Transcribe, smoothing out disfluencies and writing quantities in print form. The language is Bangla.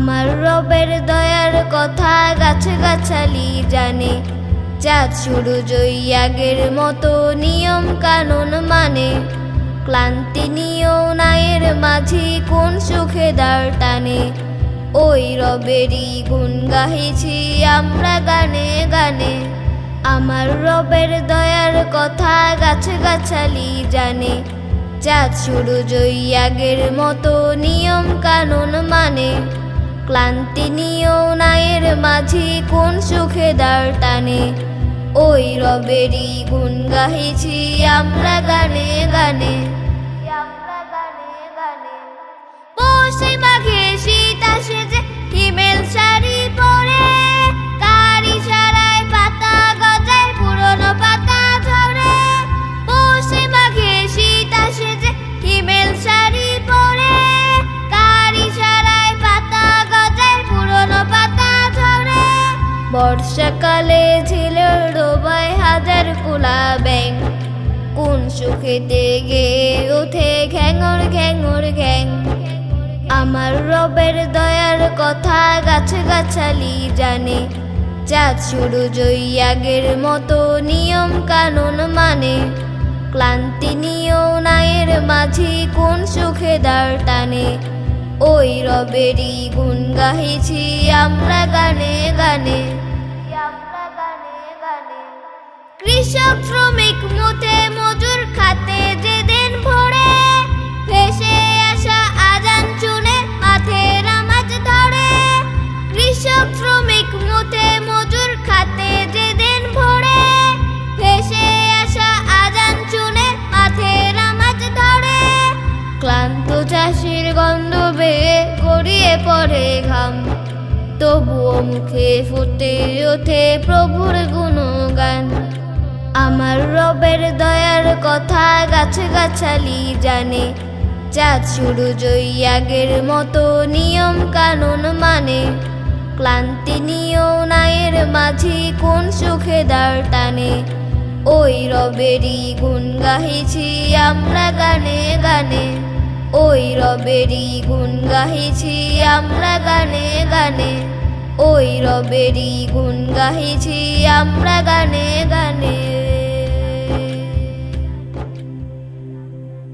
আমার রবের দয়ার কথা গাছগাছালি জানে, চাঁদ সূরজ আগের মতো নিয়ম কানুন মানে। ক্লান্তি নিয়েও নায়ের মাঝি কোন সুখে দাঁড় টানে, ওই রবেরই গুণ গাহিছি আমরা গানে গানে। আমার রবের দয়ার কথা গাছগাছালি জানে, চাঁদ সূরজ আগের মতো নিয়ম কানুন মানে। ক্লান্তি নিয়েও নায়ের মাঝি কোন সুখে দাঁড় টানে, ওই রবেরই গুণ গাহিছি আমরা গানে গানে। পৌষে মাঘে শীত আসে যে হিমেল শাড়ি পরে, কার ইশারায় পাতা গজায় পুরনো পাতা ঝরে। পৌষে মাঘে শীত আসে যে হিমেল শাড়ি পরে, কার ইশারায় পাতা গজায় পুরনো পাতা ঝরে। বর্ষাকালে ঝিলের ডোবায় হাজার কুলা ব্যাঙ, কোন সুখেতে গেয়ে ওঠে ঘ্যাঙর ঘ্যাঙর ঘ্যাং। আমার রবের দয়ার কথা গাছগাছালি জানে, চাঁদ সূরজ আগের মতো নিয়ম কানুন মানে। ক্লান্তি নিয়েও নায়ের মাঝি কোন সুখে দাঁড় টানে, ওই রবেরই গুণ গাহিছি আমরা গানে গানে। কৃষক শ্রমিক মুঠে মজুর খাতে যেদিন ভরে, ভেসে আসা আজান শুনে মাঠে নামাজ ধরে। কৃষক শ্রমিক মুঠে মজুর খাতে যেদিন ভরে, ভেসে আসা আজান শুনে মাঠে নামাজ ধরে। ক্লান্ত চাষির গন্ধ বেয়ে গড়িয়ে পড়ে ঘাম, তবুও মুখে ফুটে ওঠে প্রভুর গুণগান। আমার রবের দয়ার কথা গাছগাছালি জানে, চাঁদ সূরজ আগের মতো নিয়ম কানুন মানে। ক্লান্তি নিয়েও নায়ের মাঝি কোন সুখে দাঁড় টানে, ওই রবেরই গুণ গাহিছি আমরা গানে গানে। ওই রবেরই গুণ গাহিছি আমরা গানে গানে। ওই রবেরই গুণ গাহিছি আমরা গানে গানে।